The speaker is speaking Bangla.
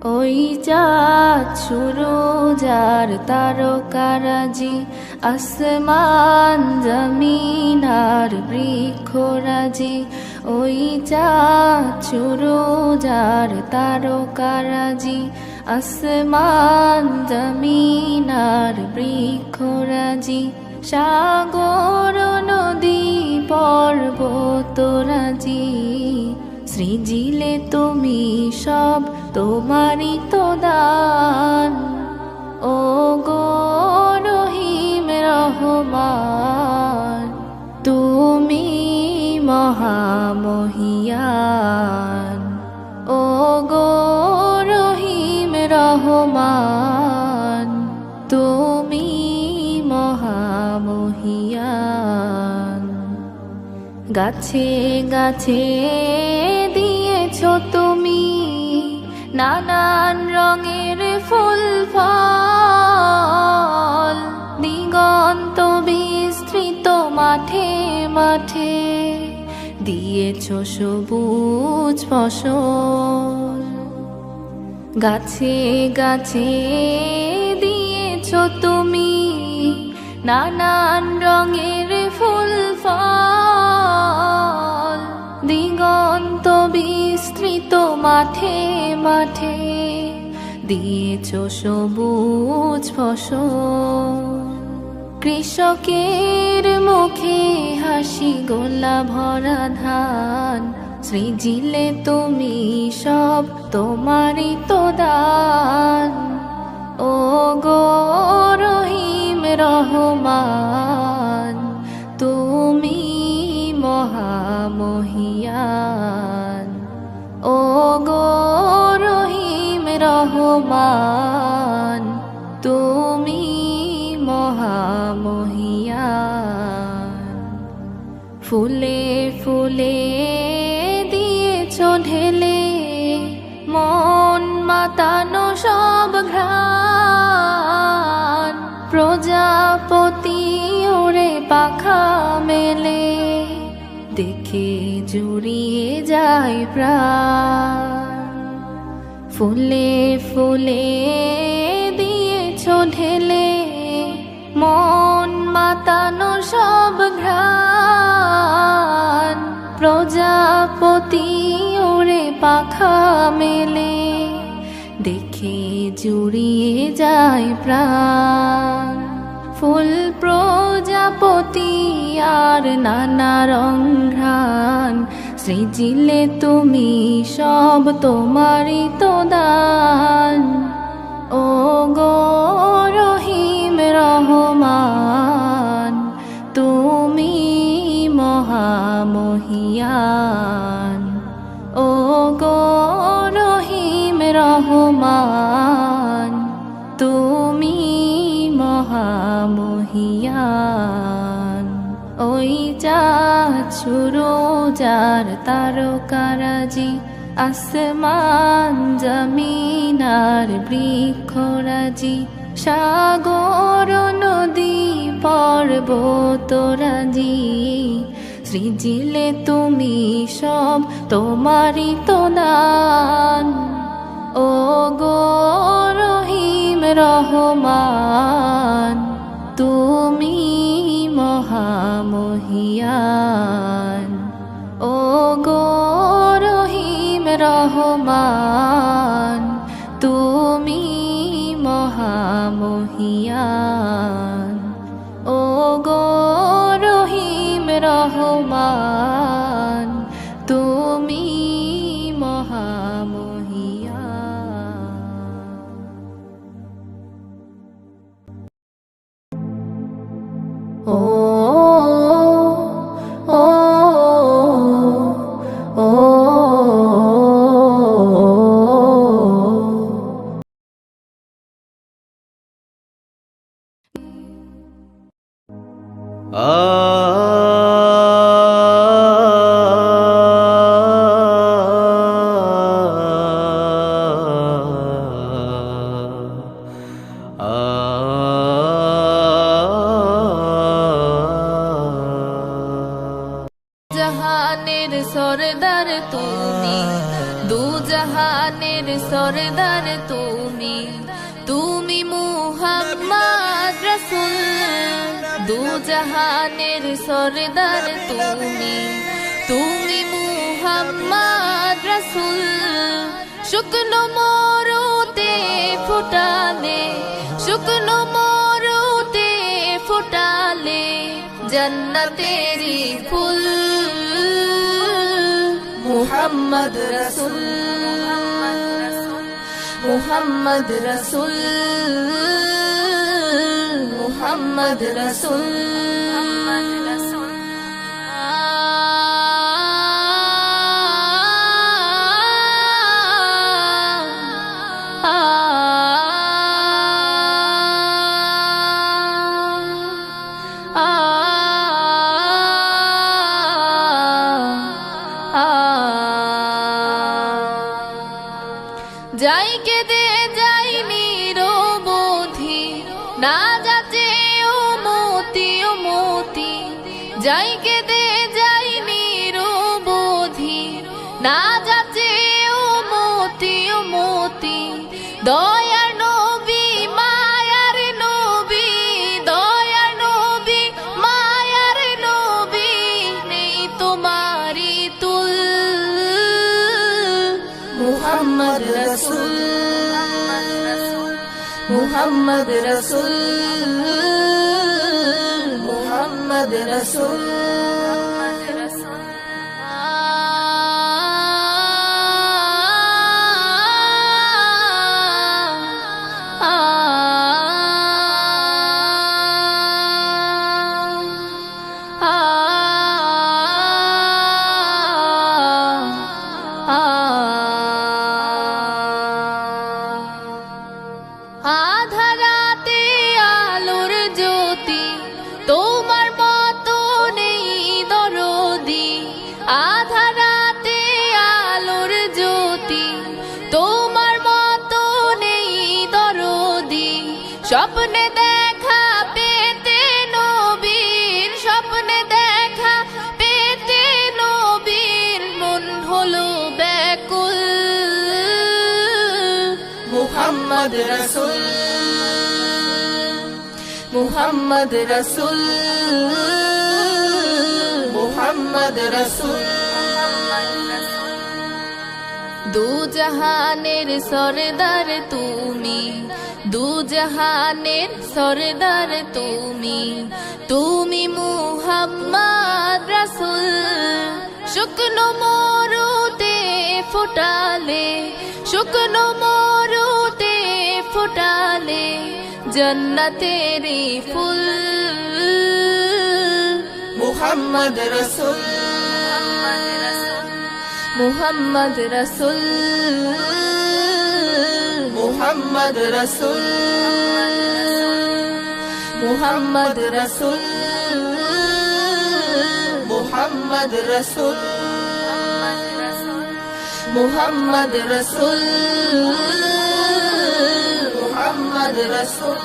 ওই চাঁদ সুরজ আর তারকারাজি, আসমান জমিন আর বৃক্ষরাজি। ওই চাঁদ সুরজ আর তারকারাজি, আসমান জমিন আর বৃক্ষরাজি। সাগর নদী পর্বতরাজি, সৃজিলে তুমি সব তোমারই তো দান। ও গো রহিম রহমান, তুমি মহামহিয়ান। ও গো রহিম রহমান, তুমি মহামহিয়ান। গাছে গাছে দিয়েছো তুমি নানান রঙের ফুল ফল, দিগন্ত বিস্তৃত মাঠে মাঠে দিয়েছো সবুজ ফসল। গাছে গাছে দিয়েছো তুমি নানান রঙের ফুল ফল, দিগন্ত বিস্তৃত মাঠে মাঠে দিয়েছো সবুজ ফসল। কৃষকের মুখে হাসি, গোলা ভরা ধান, সৃজিলে তুমি সব তোমারই তো দান। ও গো রহিম রহমান, তুমি মহামহিয়ান। ও গো রহিম রহমান, তুমি মহামহিয়ান। ফুলে ফুলে দিয়েছো ঢেলে মন মাতানো সব ঘ্রাণ, প্রজাপতি ওরে পাখা মেলে দেখে জুড়িয়ে যায় প্রাণ। ফুলে ফুলে দিয়েছো ঢেলে মন মাতানো সব ঘ্রাণ, প্রজাপতি ওরে পাখা মেলে দেখে জুড়িয়ে যায় প্রাণ। ফুল প্রজাপতি আর নানা রং ঘ্রাণ, সৃজিলে তুমি সব তোমারই তো দান। ও গো রহিম রহমান, তুমি মহামহিয়ান। ও গো রহিম রহমান, তুমি মহামহিয়ান। ওই চাঁদ সুরজ আর তারকারাজি, আসমান জমিন আর বৃক্ষরাজি। সাগর নদী পর্বতরাজি, সৃজিলে তুমি সব তোমারই তো দান। ও গো রহিম রহমান, তুমি মহামহিয়ান। ও গো রহিম রহমান, তুমি মহামহিয়ান। ও গো রহিম রহমান, তুমি মহামহিয়ান। ও ও ও জাহানের সরদার তুমি, দু জাহান জাহানের সরদার তুমি, তুমি মুহাম্মদ রাসূল। দু জাহানের সরদার তুমি, তুমি মুহাম্মদ রাসূল। শুকনো মরুতে ফুটালে, শুকনো মরুতে ফুটালে জন্নতেরি ফুল। মুহাম্মদ রাসূল, মুহাম্মদ রাসূল, মুহাম্মদ রাসূল। যাই কেঁদে যাই নিরবধি, না যাচ্ছে ও মতি ও মতি। যাই কেঁদে যাই নিরবধি, না যাচ্ছে ও মতি ও মতি। দয়ার নবী মায়ার নবী, দয়ার নবী মায়ার নবী, নেই তোমারি তুল। মুহাম্মদ রাসূল, মুহাম্মদ রাসূল, মুহাম্মদ রাসূল। আধারাতে আলোর জ্যোতি, তোমার মতো নেই দরদি। আধারাতে আলোর জ্যোতি, তোমার মতো নেই দরদি। স্বপ্নে দেখা পেতে নবীর, স্বপ্নে দেখা পেতে নবীর, মন হলো ব্যাকুল। মুহাম্মদ রাসূল, মুহাম্মদ রাসূল, মুহাম্মদ রাসূল। দু জাহানের সরদার তুমি, দু জাহানের সরদার তুমি, তুমি মুহাম্মদ রাসূল। শুকনো মরুতে ফুটালে, শুকনো মরুতে ফুটালে জন্নতেরি ফুল। মুহাম্মদ রাসূল, মুহাম্মদ রাসূল, মুহাম্মদ রাসূল, মুহাম্মদ রাসূল, মুহাম্মদ রাসূল, মুহাম্মদ রাসূল, মুহাম্মদ রাসূল।